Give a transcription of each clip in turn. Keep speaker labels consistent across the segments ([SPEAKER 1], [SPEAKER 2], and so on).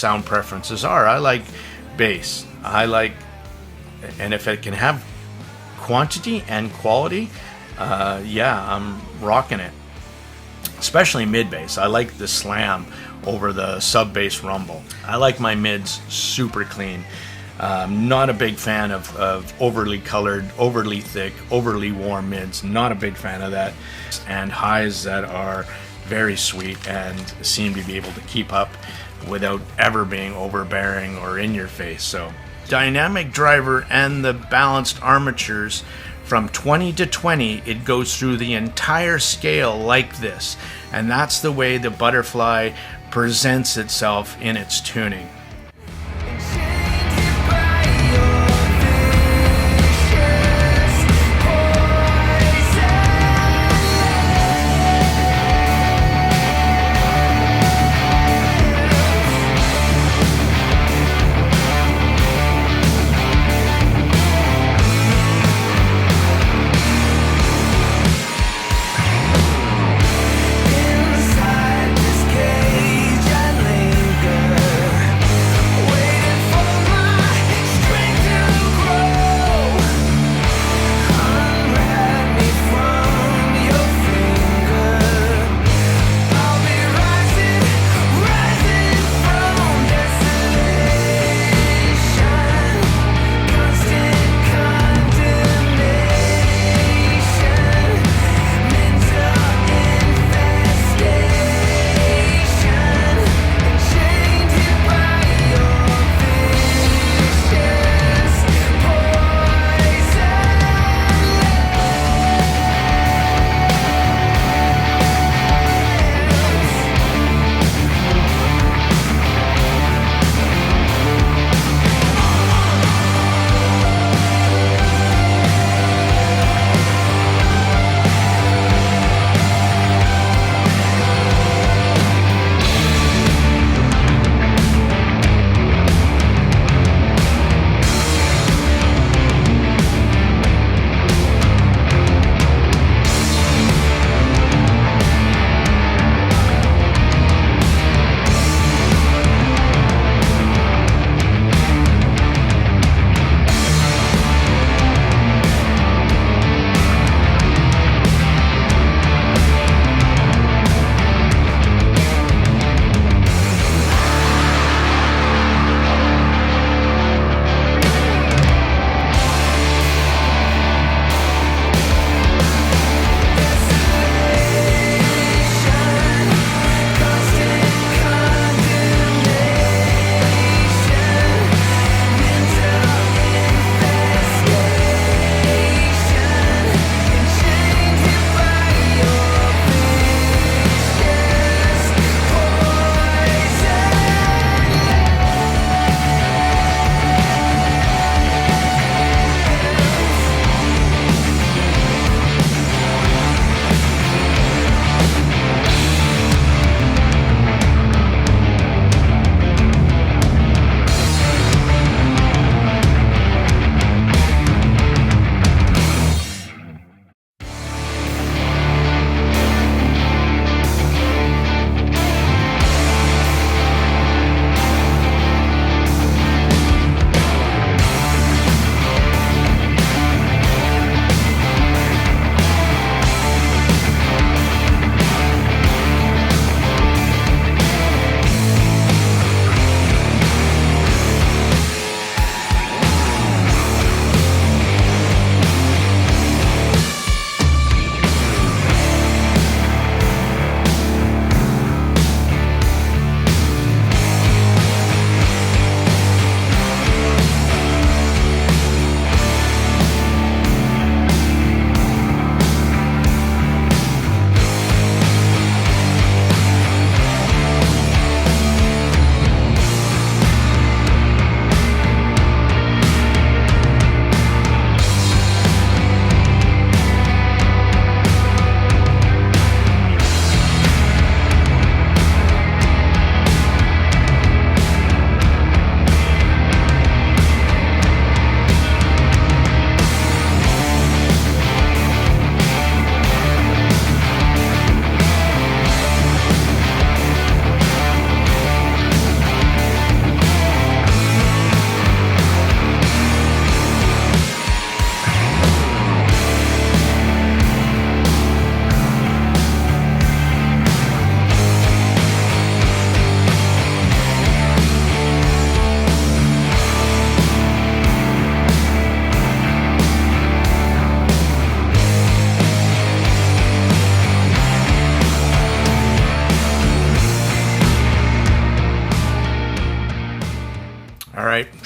[SPEAKER 1] sound preferences are. I like bass. And if it can have quantity and quality, yeah, I'm rocking it. Especially mid bass. I like the slam over the sub bass rumble. I like my mids super clean. Not a big fan of overly colored, overly thick, overly warm mids. Not a big fan of that. And highs that are very sweet and seem to be able to keep up without ever being overbearing or in your face. So dynamic driver and the balanced armatures, from 20 to 20, it goes through the entire scale like this. And that's the way the Butterfly presents itself in its tuning.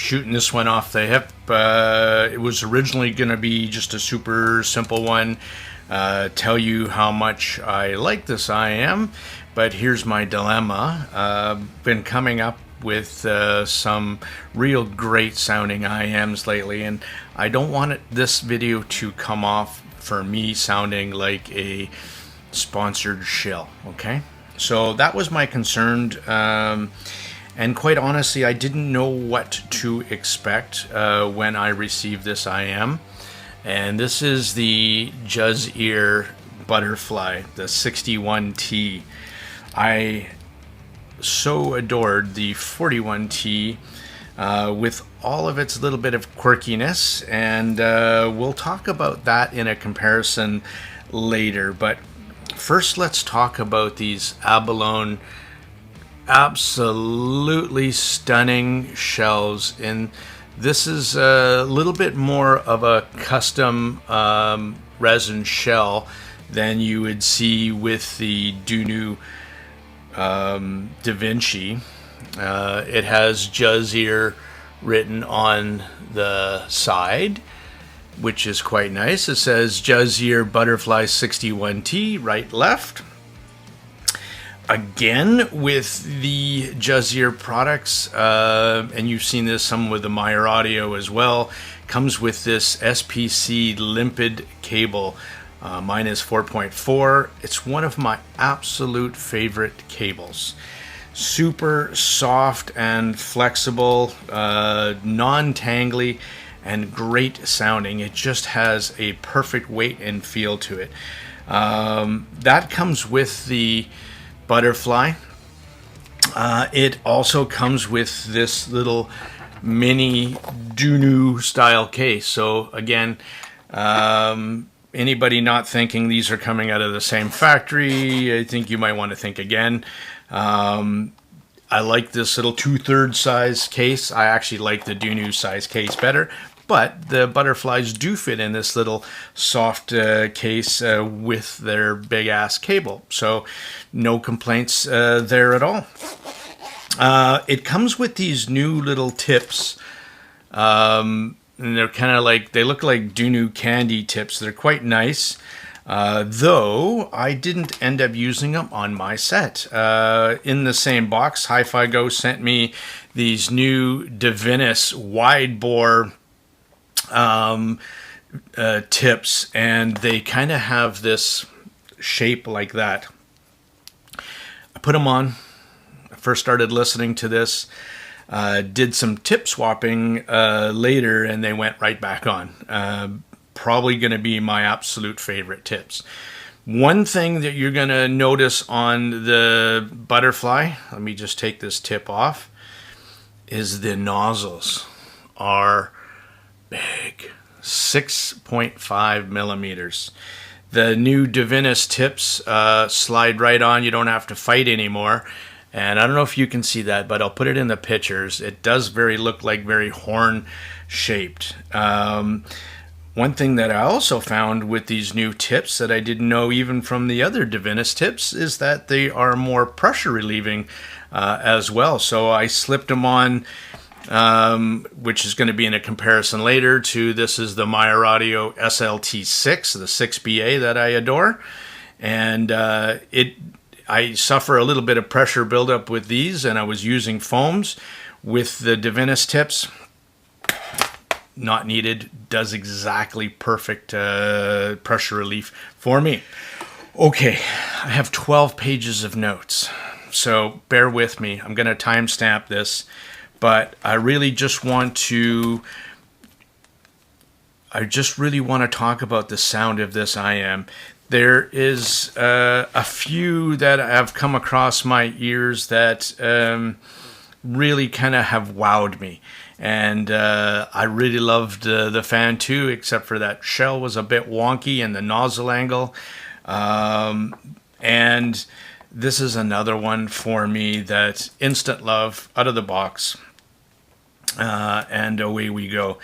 [SPEAKER 1] shooting this one off the hip. It was originally going to be just a super simple one, tell you how much I like this IM, but here's my dilemma. Been coming up with some real great sounding IMs lately, and I don't want this video to come off for me sounding like a sponsored shill. Okay, so that was my concern, and quite honestly, I didn't know what to expect when I received this IM. And this is the Juzear Butterfly, the 61T. I so adored the 41T with all of its little bit of quirkiness, and we'll talk about that in a comparison later. But first, let's talk about these Abalone absolutely stunning shells. And this is a little bit more of a custom resin shell than you would see with the Dunu Da Vinci. It has Juzear written on the side, which is quite nice. It says Juzear Butterfly 61T, right, left. Again, with the Juzear products, and you've seen this some with the MYER-AUDIO as well, comes with this SPC limpid cable. Mine is 4.4. It's one of my absolute favorite cables. Super soft and flexible, non-tangly, and great sounding. It just has a perfect weight and feel to it. That comes with the Butterfly. It also comes with this little mini Dunu style case. So again, anybody not thinking these are coming out of the same factory, I think you might want to think again. I like this little 2/3 size case. I actually like the Dunu size case better, but the Butterflies do fit in this little soft case with their big ass cable. So no complaints there at all. It comes with these new little tips. And they're kind of like, they look like Dunu candy tips. They're quite nice. Though I didn't end up using them on my set. In the same box, HiFi Go sent me these new Divinus wide bore tips, and they kind of have this shape like that. I put them on. I first started listening to this, did some tip swapping later, and they went right back on. Probably going to be my absolute favorite tips. One thing that you're going to notice on the Butterfly, let me just take this tip off, is the nozzles are big, 6.5 millimeters. The new Divinus tips slide right on. You don't have to fight anymore. And I don't know if you can see that, but I'll put it in the pictures. It does look like very horn shaped. One thing that I also found with these new tips that I didn't know even from the other Divinus tips is that they are more pressure relieving as well. So I slipped them on, which is going to be in a comparison later to, this is the MYER-AUDIO SLT6, the 6BA that I adore. And I suffer a little bit of pressure buildup with these, and I was using foams. With the Divinus tips, not needed, does exactly perfect pressure relief for me. Okay, I have 12 pages of notes, so bear with me. I'm going to timestamp this, but I really just want to talk about the sound of this IM. There is a few that have come across my ears that really kind of have wowed me. And I really loved the fan too, except for that shell was a bit wonky and the nozzle angle. And this is another one for me that instant love out of the box. And away we go.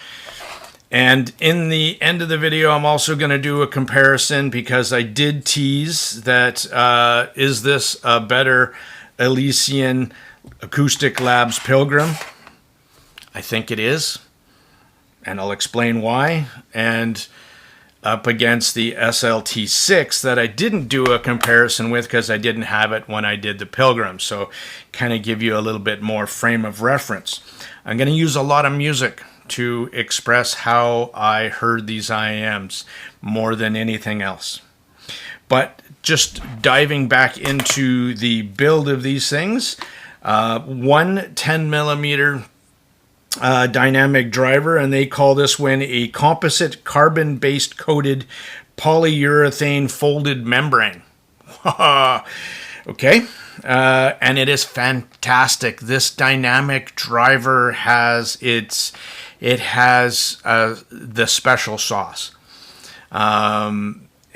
[SPEAKER 1] And in the end of the video, I'm also going to do a comparison, because I did tease that is this a better ELYSIAN Acoustic Labs Pilgrim? I think it is, and I'll explain why. And up against the SLT6 that I didn't do a comparison with because I didn't have it when I did the Pilgrim. So kind of give you a little bit more frame of reference. I'm going to use a lot of music to express how I heard these IAMs more than anything else. But just diving back into the build of these things, one 10 millimeter dynamic driver, and they call this one a composite carbon-based coated polyurethane folded membrane. Okay, and it is fantastic. This dynamic driver has the special sauce.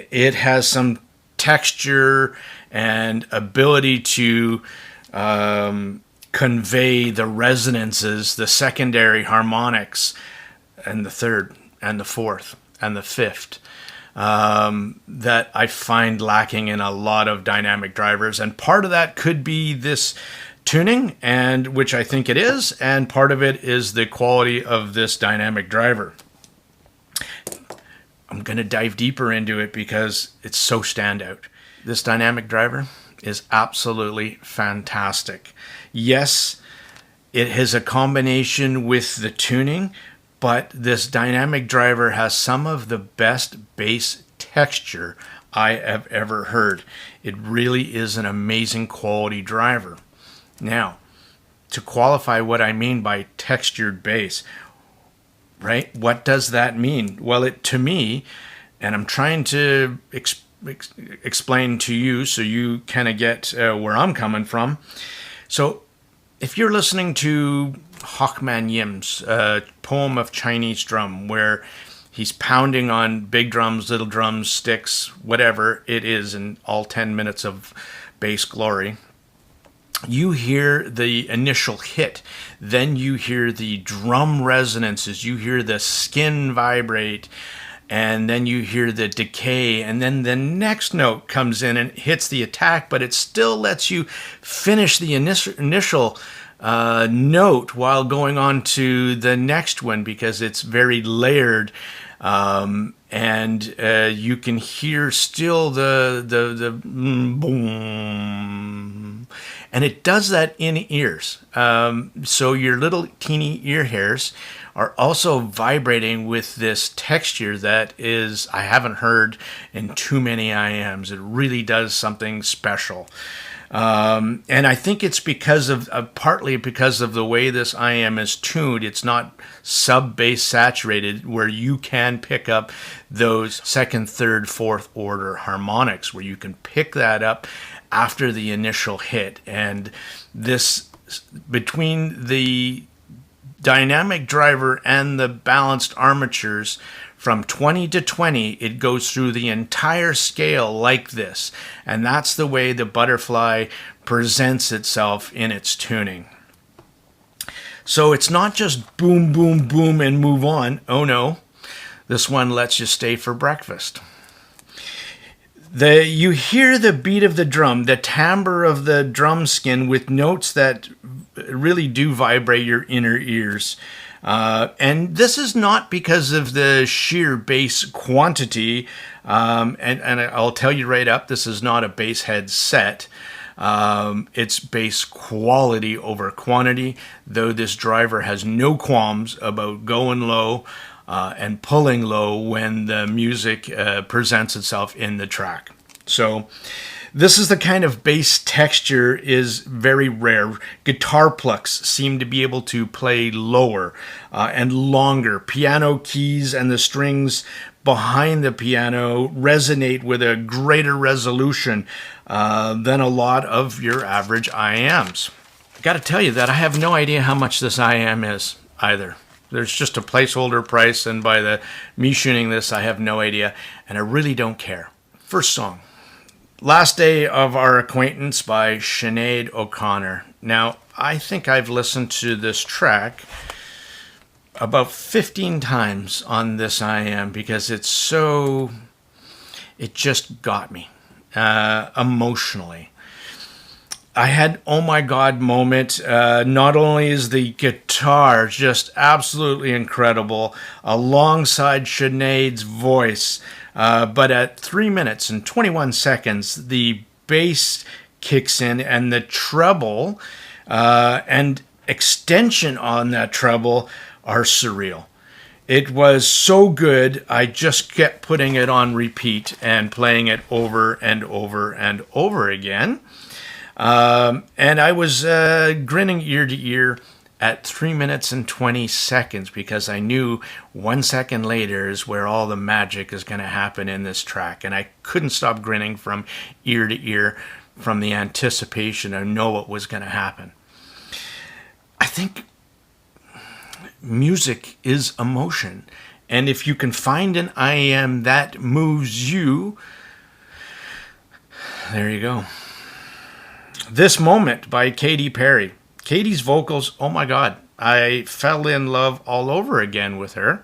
[SPEAKER 1] It has some texture and ability to convey the resonances, the secondary harmonics, and the third, and the fourth, and the fifth, that I find lacking in a lot of dynamic drivers. And part of that could be this tuning, and which I think it is, and part of it is the quality of this dynamic driver. I'm going to dive deeper into it because it's so standout. This dynamic driver is absolutely fantastic. Yes, it has a combination with the tuning, but this dynamic driver has some of the best bass texture I have ever heard. It really is an amazing quality driver. Now, to qualify what I mean by textured bass, right? What does that mean? Well, to me, and I'm trying to explain to you so you kind of get where I'm coming from. So if you're listening to Hockman Yim's poem of Chinese drum, where he's pounding on big drums, little drums, sticks, whatever it is, in all 10 minutes of bass glory, you hear the initial hit, then you hear the drum resonances, you hear the skin vibrate, and then you hear the decay, and then the next note comes in and hits the attack, but it still lets you finish the initial note while going on to the next one, because it's very layered, and you can hear still the boom, and it does that in ears. So your little teeny ear hairs are also vibrating with this texture that is, I haven't heard in too many IMs. It really does something special. And I think it's because of, partly because of the way this IM is tuned. It's not sub-bass saturated, where you can pick up those second, third, fourth order harmonics, where you can pick that up after the initial hit. And this, between the dynamic driver and the balanced armatures, from 20 to 20, it goes through the entire scale like this. And that's the way the Butterfly presents itself in its tuning. So it's not just boom, boom, boom, and move on. Oh no, this one lets you stay for breakfast. You hear the beat of the drum, the timbre of the drum skin, with notes that really do vibrate your inner ears. And this is not because of the sheer bass quantity, and I'll tell you right up, this is not a bass head set. It's bass quality over quantity, though this driver has no qualms about going low and pulling low when the music presents itself in the track. So this is the kind of bass texture is very rare. Guitar plucks seem to be able to play lower and longer. Piano keys and the strings behind the piano resonate with a greater resolution than a lot of your average IAMs. I got to tell you that I have no idea how much this IAM is either. There's just a placeholder price, and by me tuning this, I have no idea, and I really don't care. First song, Last Day of Our Acquaintance by Sinead O'Connor. Now, I think I've listened to this track about 15 times on this IM because it just got me emotionally. I had oh my god moment. Not only is the guitar just absolutely incredible, alongside Sinead's voice, but at 3 minutes and 21 seconds, the bass kicks in and the treble and extension on that treble are surreal. It was so good, I just kept putting it on repeat and playing it over and over and over again. And I was grinning ear to ear at 3 minutes and 20 seconds because I knew 1 second later is where all the magic is going to happen in this track. And I couldn't stop grinning from ear to ear from the anticipation of know what was going to happen. I think music is emotion. And if you can find an IAM that moves you, there you go. This Moment by Katy Perry. Katy's vocals, oh my God, I fell in love all over again with her.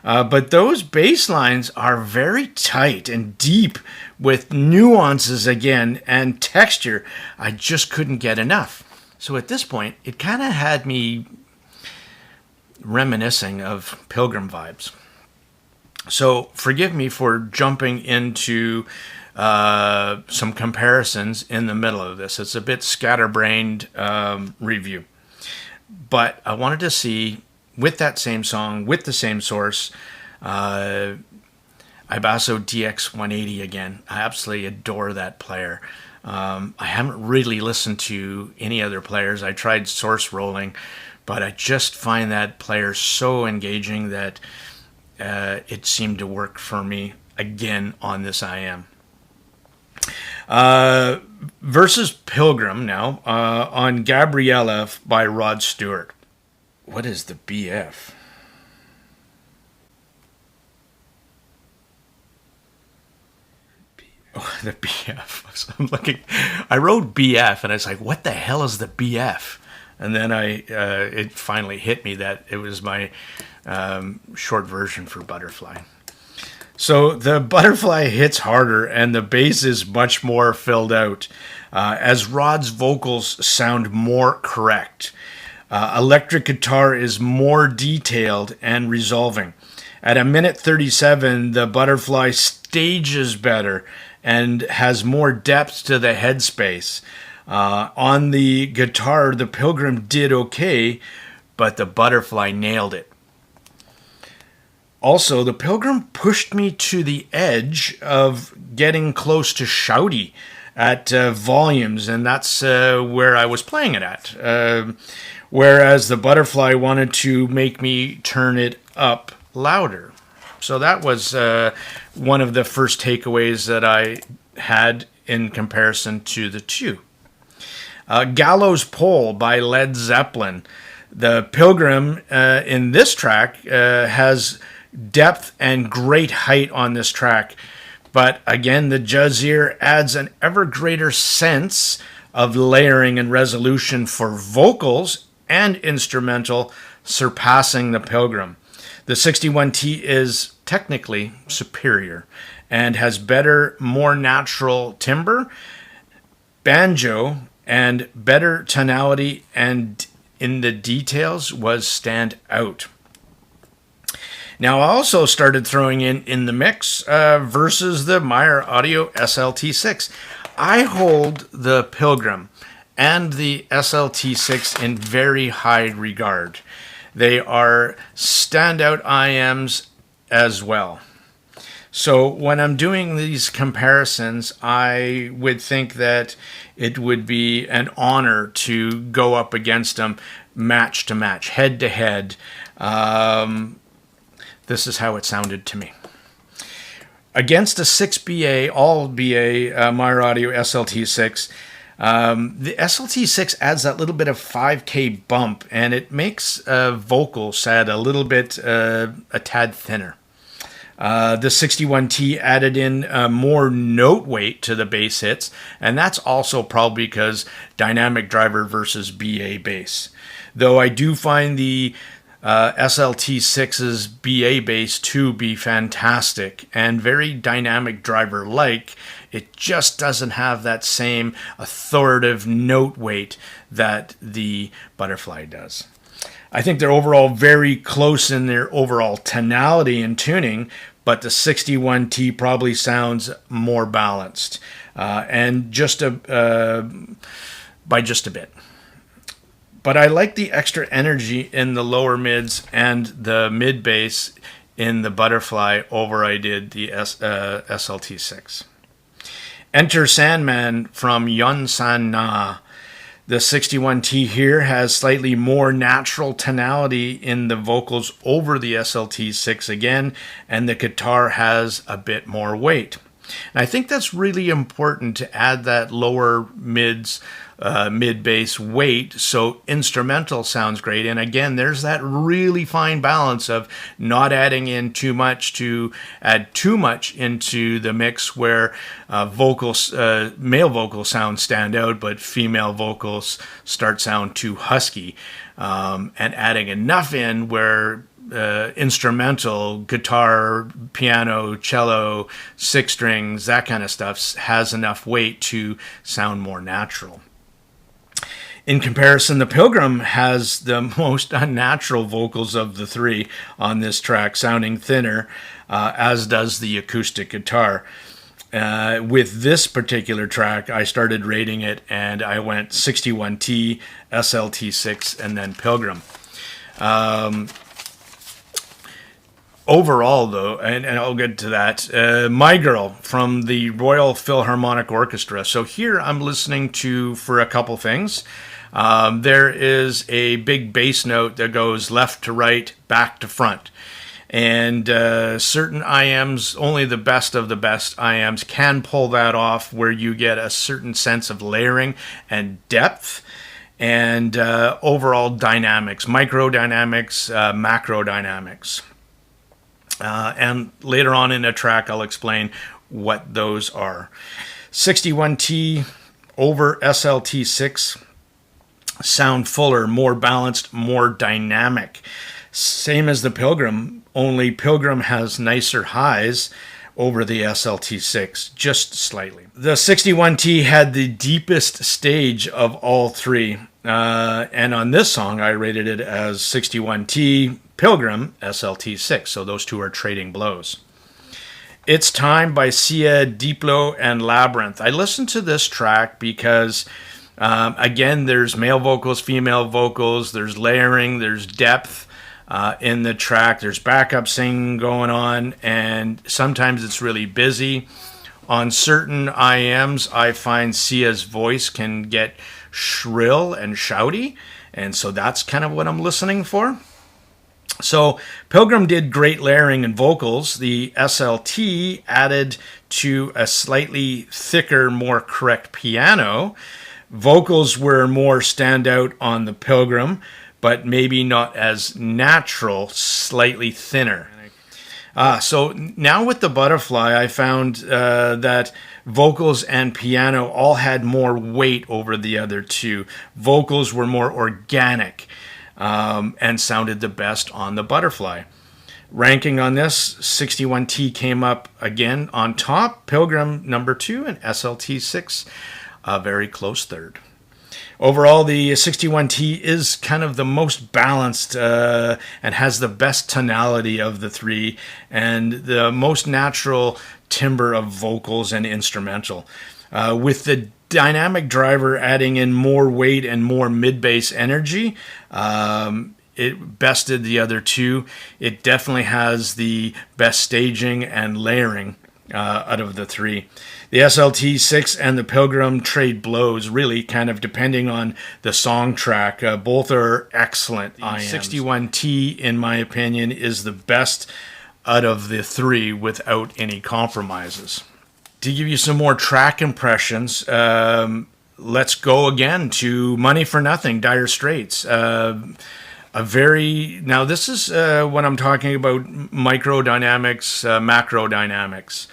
[SPEAKER 1] But those bass lines are very tight and deep with nuances again and texture. I just couldn't get enough. So at this point, it kind of had me reminiscing of Pilgrim vibes. So forgive me for jumping into some comparisons in the middle of this. It's a bit scatterbrained review. But I wanted to see, with that same song, with the same source, Ibasso DX180 again. I absolutely adore that player. I haven't really listened to any other players. I tried source rolling, but I just find that player so engaging that it seemed to work for me again on this IM. Versus Pilgrim now on Gabriella by Rod Stewart. What is the BF? Oh, the BF. So I'm looking. I wrote BF and I was like, what the hell is the BF? And then it finally hit me that it was my short version for Butterfly. So the Butterfly hits harder and the bass is much more filled out as Rod's vocals sound more correct. Electric guitar is more detailed and resolving. At 1:37, the Butterfly stages better and has more depth to the headspace. On the guitar, the Pilgrim did okay, but the Butterfly nailed it. Also, the Pilgrim pushed me to the edge of getting close to shouty at volumes, and that's where I was playing it at. Whereas the Butterfly wanted to make me turn it up louder. So that was one of the first takeaways that I had in comparison to the two. Gallows Pole by Led Zeppelin. The Pilgrim in this track has depth and great height on this track. But again, the Juzear adds an ever greater sense of layering and resolution for vocals and instrumental, surpassing the Pilgrim. The 61T is technically superior and has better, more natural timbre, banjo, and better tonality, and in the details was stand out. Now, I also started throwing in the mix versus the MYER-AUDIO SLT6. I hold the Pilgrim and the SLT6 in very high regard. They are standout IMs as well. So when I'm doing these comparisons, I would think that it would be an honor to go up against them match to match, head to head. This is how it sounded to me. Against a 6BA, all BA MYER-AUDIO SLT6, the SLT6 adds that little bit of 5K bump, and it makes vocal sound a little bit a tad thinner. The 61T added in more note weight to the bass hits, and that's also probably because dynamic driver versus BA bass. Though I do find the SLT6's BA bass to be fantastic and very dynamic driver-like. It just doesn't have that same authoritative note weight that the Butterfly does. I think they're overall very close in their overall tonality and tuning, but the 61T probably sounds more balanced, and by just a bit. But I like the extra energy in the lower mids and the mid bass in the Butterfly over I did the SLT6. Enter Sandman from Yonsan Na. The 61T here has slightly more natural tonality in the vocals over the SLT6 again, and the guitar has a bit more weight. And I think that's really important to add that lower mid-bass weight so instrumental sounds great. And again, there's that really fine balance of not adding in too much to add too much into the mix where male vocals stand out, but female vocals sound too husky, and adding enough in where instrumental, guitar, piano, cello, six strings, that kind of stuff has enough weight to sound more natural. In comparison, the Pilgrim has the most unnatural vocals of the three on this track, sounding thinner, as does the acoustic guitar. With this particular track, I started rating it, and I went 61T, SLT6, and then Pilgrim. Overall, though, and I'll get to that, My Girl from the Royal Philharmonic Orchestra. So here I'm listening to for a couple things. There is a big bass note that goes left to right, back to front. And certain IMs, only the best of the best IMs, can pull that off, where you get a certain sense of layering and depth and overall dynamics, micro dynamics, macro dynamics. And later on in the track, I'll explain what those are. 61T over SLT6 sound fuller, more balanced, more dynamic. Same as the Pilgrim, only Pilgrim has nicer highs over the SLT6, just slightly. The 61T had the deepest stage of all three. And on this song, I rated it as 61T, Pilgrim, SLT6. So those two are trading blows. It's Time by Sia, Diplo, and Labyrinth. I listened to this track because, again, there's male vocals, female vocals, there's layering, there's depth in the track, there's backup singing going on, and sometimes it's really busy. On certain IMs, I find Sia's voice can get shrill and shouty, and so that's kind of what I'm listening for. So Pilgrim did great layering and vocals. The SLT added to a slightly thicker, more correct piano. Vocals were more standout on the Pilgrim, but maybe not as natural, slightly thinner. So now with the Butterfly, I found that vocals and piano all had more weight over the other two. Vocals were more organic and sounded the best on the Butterfly. Ranking on this, 61T came up again on top, Pilgrim number 2, and SLT6 a very close third. Overall, the 61T is kind of the most balanced and has the best tonality of the three and the most natural timbre of vocals and instrumental. With the dynamic driver adding in more weight and more mid-bass energy, it bested the other two. It definitely has the best staging and layering out of the three. The SLT6 and the Pilgrim trade blows, really, kind of depending on the song track. Both are excellent. The 61T, in my opinion, is the best out of the three without any compromises. To give you some more track impressions, let's go again to Money for Nothing, Dire Straits. Now this is when I'm talking about micro dynamics, macro dynamics.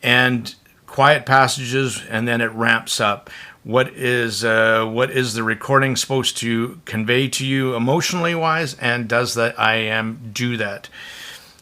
[SPEAKER 1] And quiet passages, and then it ramps up. what is the recording supposed to convey to you emotionally wise, and does that IAM do that?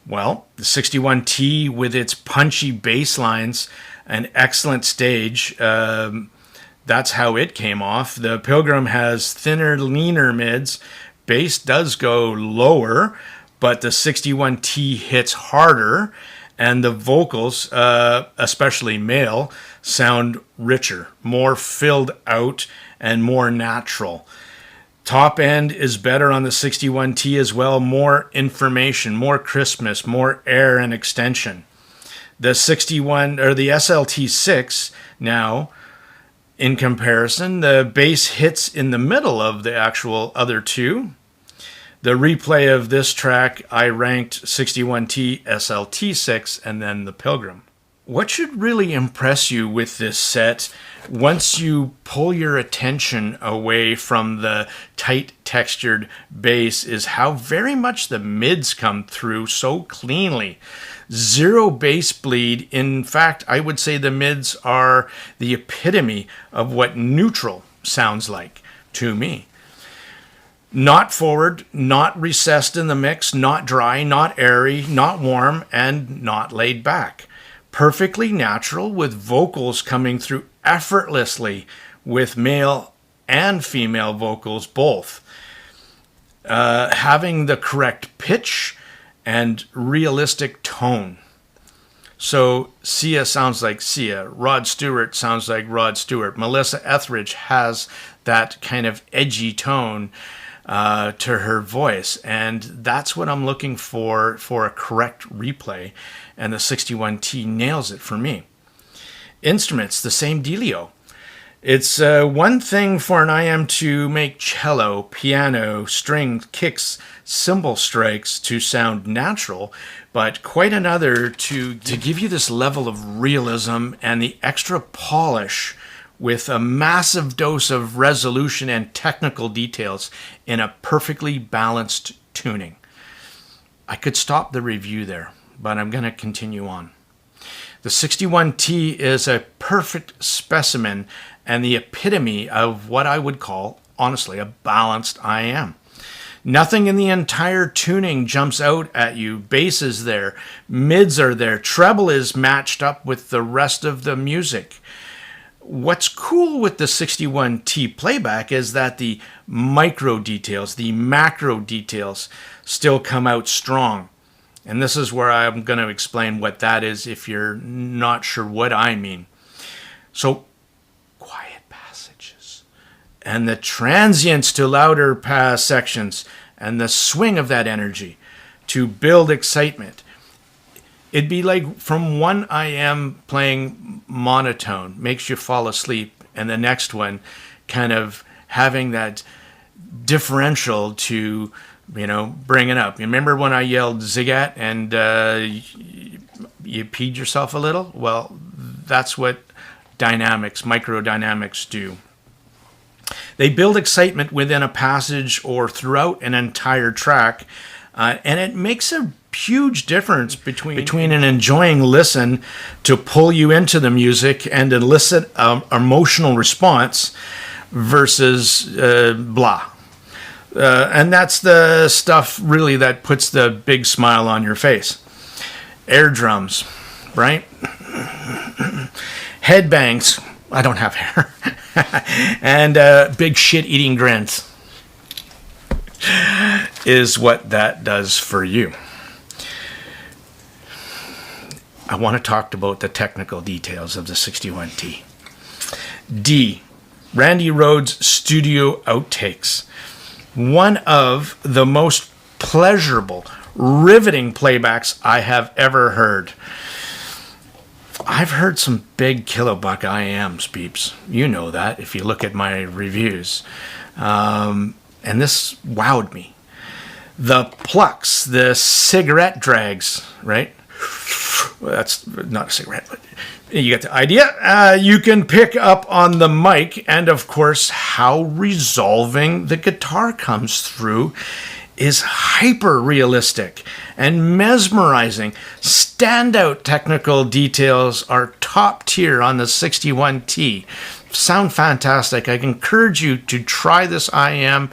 [SPEAKER 1] Well, the 61T with its punchy bass lines, an excellent stage, that's how it came off. The Pilgrim has thinner, leaner mids. Bass does go lower, but the 61T hits harder, and the vocals, especially male, sound richer, more filled out, and more natural. Top end is better on the 61T as well, more information, more crispness, more air and extension. The SLT6 now, in comparison, the bass hits in the middle of the actual other two. The replay of this track, I ranked 61T, SLT6, and then the Pilgrim. What should really impress you with this set, once you pull your attention away from the tight textured bass, is how very much the mids come through so cleanly. Zero bass bleed. In fact, I would say the mids are the epitome of what neutral sounds like to me. Not forward, not recessed in the mix, not dry, not airy, not warm, and not laid back. Perfectly natural, with vocals coming through effortlessly with male and female vocals both. Having the correct pitch and realistic tone. So Sia sounds like Sia. Rod Stewart sounds like Rod Stewart. Melissa Etheridge has that kind of edgy tone to her voice, and that's what I'm looking for a correct replay, and the 61T nails it for me. Instruments, the same dealio. It's one thing for an IM to make cello, piano, string, kicks, cymbal strikes to sound natural, but quite another to give you this level of realism and the extra polish with a massive dose of resolution and technical details in a perfectly balanced tuning. I could stop the review there, but I'm going to continue on. The 61T is a perfect specimen and the epitome of what I would call, honestly, a balanced IM. Nothing in the entire tuning jumps out at you. Bass is there, mids are there, treble is matched up with the rest of the music. What's cool with the 61T playback is that the micro details, the macro details, still come out strong. And this is where I'm going to explain what that is if you're not sure what I mean. So, quiet passages, and the transients to louder pass sections, and the swing of that energy to build excitement. It'd be like from one IM playing monotone, makes you fall asleep, and the next one kind of having that differential to, bring it up. You remember when I yelled Zigat and you peed yourself a little? Well, that's what microdynamics do. They build excitement within a passage or throughout an entire track, and it makes a huge difference between an enjoying listen to pull you into the music and elicit emotional response versus blah. And that's the stuff really that puts the big smile on your face. Air drums, right? Headbangs. I don't have hair. And big shit-eating grins is what that does for you. I want to talk about the technical details of the 61T. D. Randy Rhoads studio outtakes. One of the most pleasurable, riveting playbacks I have ever heard. I've heard some big kilobuck IMs, peeps. You know that if you look at my reviews. And this wowed me. The plucks, the cigarette drags, right? Well, that's not a cigarette, but you get the idea. You can pick up on the mic, and of course, how resolving the guitar comes through is hyper realistic and mesmerizing. Standout technical details are top tier on the 61T. sound fantastic. I encourage you to try this IM,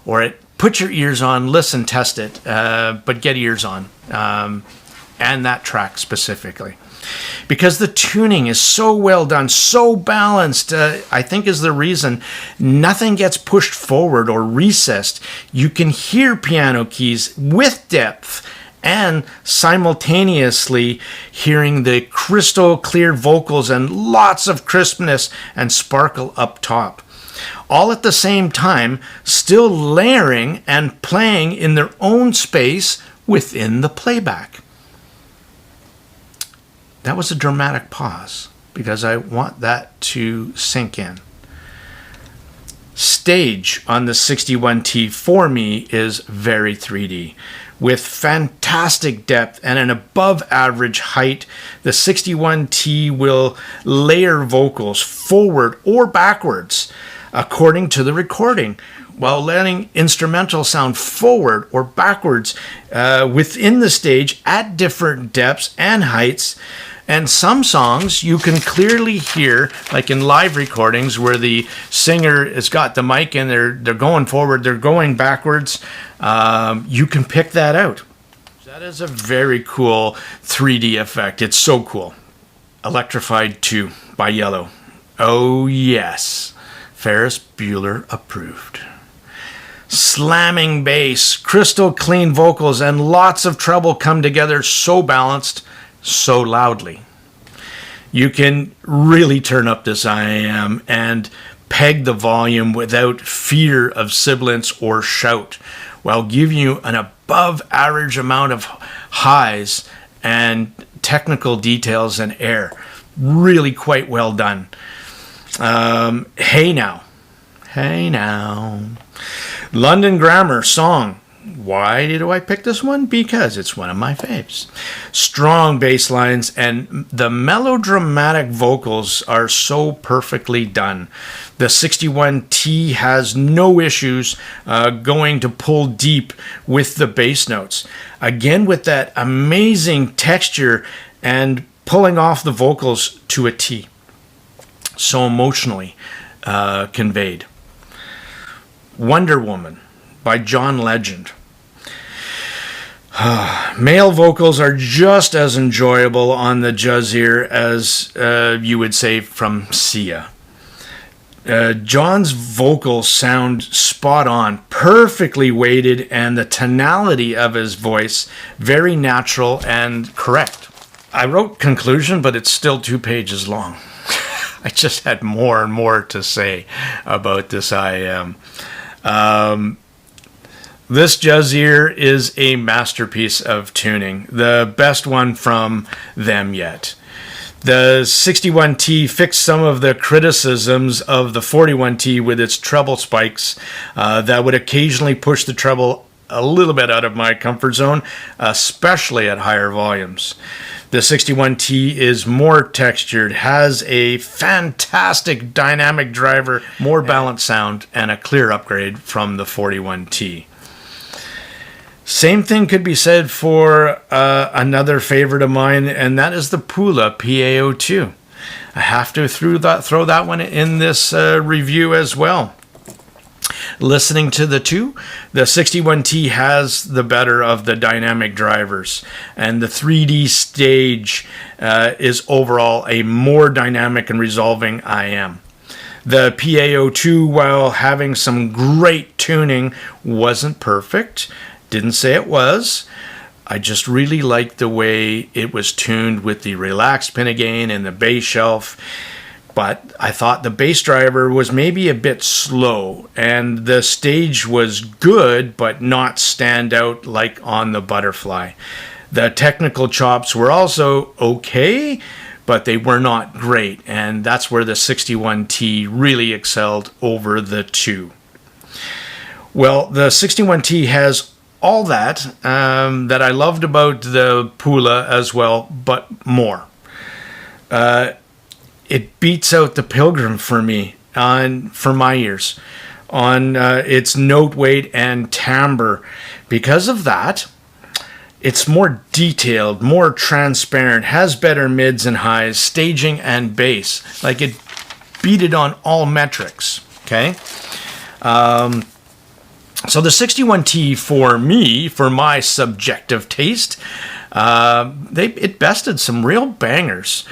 [SPEAKER 1] or put your ears on, listen, test it, but get ears on, and that track specifically. Because the tuning is so well done, so balanced, I think is the reason nothing gets pushed forward or recessed. You can hear piano keys with depth and simultaneously hearing the crystal clear vocals and lots of crispness and sparkle up top. All at the same time, still layering and playing in their own space within the playback. That was a dramatic pause because I want that to sink in. Stage on the 61T for me is very 3D. With fantastic depth and an above average height, the 61T will layer vocals forward or backwards according to the recording, while letting instrumental sound forward or backwards within the stage at different depths and heights. And some songs you can clearly hear, like in live recordings where the singer has got the mic and they're going forward, they're going backwards. You can pick that out. That is a very cool 3D effect. It's so cool. Electrified 2 by Yellow. Oh yes, Ferris Bueller approved. Slamming bass, crystal clean vocals, and lots of treble come together so balanced, so loudly. You can really turn up this IM and peg the volume without fear of sibilance or shout, while giving you an above average amount of highs and technical details and air. Really quite well done. Hey Now. London Grammar song. Why do I pick this one? Because it's one of my faves. Strong bass lines and the melodramatic vocals are so perfectly done. The 61T has no issues going to pull deep with the bass notes. Again, with that amazing texture and pulling off the vocals to a T. So emotionally conveyed. Wonder Woman by John Legend. Male vocals are just as enjoyable on the Juzear as you would say from Sia. John's vocals sound spot on, perfectly weighted, and the tonality of his voice very natural and correct. I wrote conclusion, but it's still 2 pages long. I just had more and more to say about this IM. This Juzear is a masterpiece of tuning, the best one from them yet. The 61T fixed some of the criticisms of the 41T with its treble spikes that would occasionally push the treble a little bit out of my comfort zone, especially at higher volumes. The 61T is more textured, has a fantastic dynamic driver, more balanced sound, and a clear upgrade from the 41T. Same thing could be said for another favorite of mine, and that is the Pula PA02. I have to throw that one in this review as well. Listening to the two, the 61T has the better of the dynamic drivers, and the 3D stage is overall a more dynamic and resolving IM. The PA02, while having some great tuning, wasn't perfect. Didn't say it was. I just really liked the way it was tuned with the relaxed pin gain and the bass shelf. But I thought the bass driver was maybe a bit slow, and the stage was good, but not stand out like on the Butterfly. The technical chops were also okay, but they were not great, and that's where the 61T really excelled over the two. Well, the 61T has all that that I loved about the Pula as well, but more. It beats out the Pilgrim for me, for my ears, on its note weight and timbre. Because of that, it's more detailed, more transparent, has better mids and highs, staging and bass. Like, it beat it on all metrics. Okay. So the 61T for me, for my subjective taste, it bested some real bangers.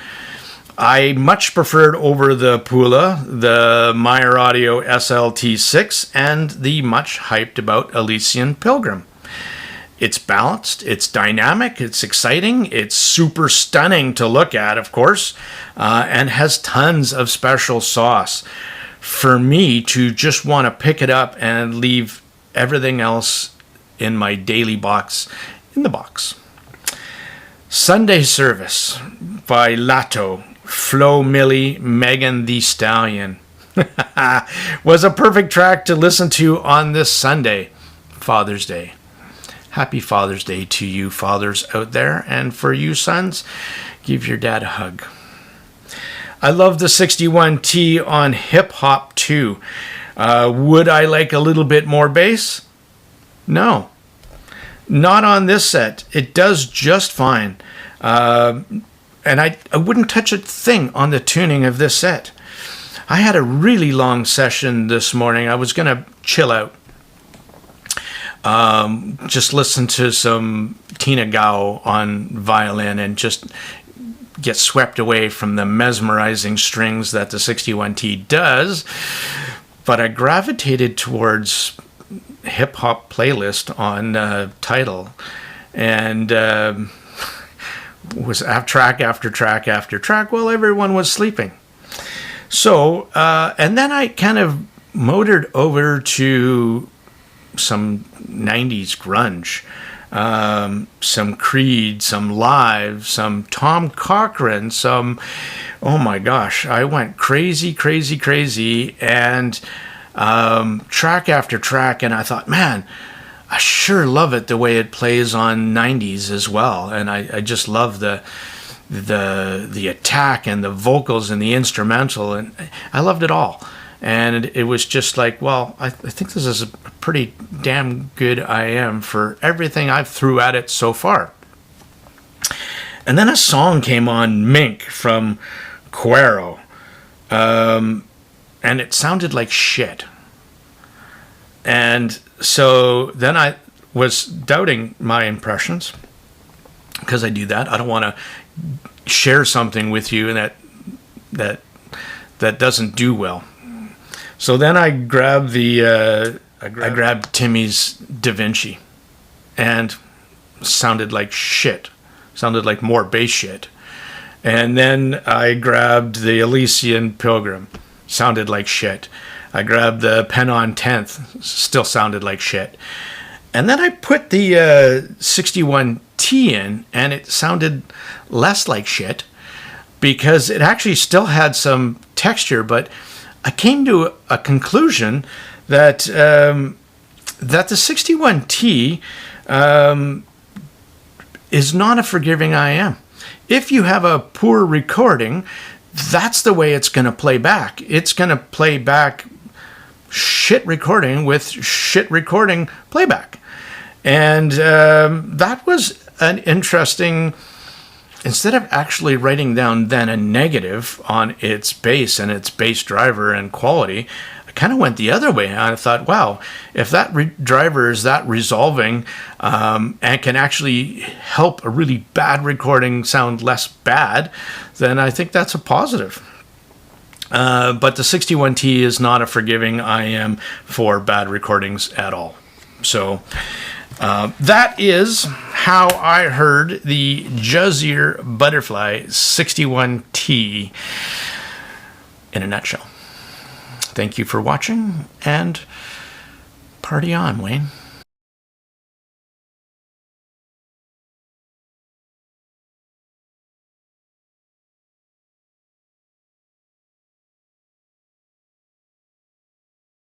[SPEAKER 1] I much preferred over the Pula, the MYER-AUDIO SLT6, and the much hyped about ELYSIAN Pilgrim. It's balanced, it's dynamic, it's exciting, it's super stunning to look at, of course, and has tons of special sauce for me to just want to pick it up and leave everything else in my daily box in the box. Sunday Service by Lato, Flo Milli, Megan Thee Stallion was a perfect track to listen to on this Sunday, Father's Day. Happy Father's Day to you fathers out there, and for you sons, give your dad a hug. I love the 61T on hip hop too. Would I like a little bit more bass? No, not on this set. It does just fine. And I wouldn't touch a thing on the tuning of this set. I had a really long session this morning. I was going to chill out. Just listen to some Tina Gao on violin and just get swept away from the mesmerizing strings that the 61T does. But I gravitated towards hip-hop playlist on Tidal, and was track after track after track while everyone was sleeping. So, and then I kind of motored over to some 90s grunge, some Creed, some Live, some Tom Cochrane, some, oh my gosh, I went crazy, and track after track, and I thought, man, I sure love it the way it plays on 90s as well, and I just love the attack and the vocals and the instrumental, and I loved it all. And it was just like, well, I think this is a pretty damn good IM for everything I've threw at it so far. And then a song came on, Mink, from Quero. And it sounded like shit. And so then I was doubting my impressions, because I do that. I don't want to share something with you that doesn't do well. So then I grabbed I grabbed Timmy's Da Vinci, and sounded like shit. Sounded like more bass shit. And then I grabbed the ELYSIAN Pilgrim. Sounded like shit. I grabbed the Pen on 10th. Still sounded like shit. And then I put the 61T in, and it sounded less like shit, because it actually still had some texture, but I came to a conclusion that that the 61T is not a forgiving IM. If you have a poor recording, that's the way it's going to play back. It's going to play back shit recording with shit recording playback. And that was an interesting... Instead of actually writing down then a negative on its bass and its bass driver and quality, I kind of went the other way. And I thought, wow, if that driver is that resolving and can actually help a really bad recording sound less bad, then I think that's a positive. But the 61T is not a forgiving IM for bad recordings at all. So... that is how I heard the Juzear Butterfly 61T in a nutshell. Thank you for watching, and party on, Wayne.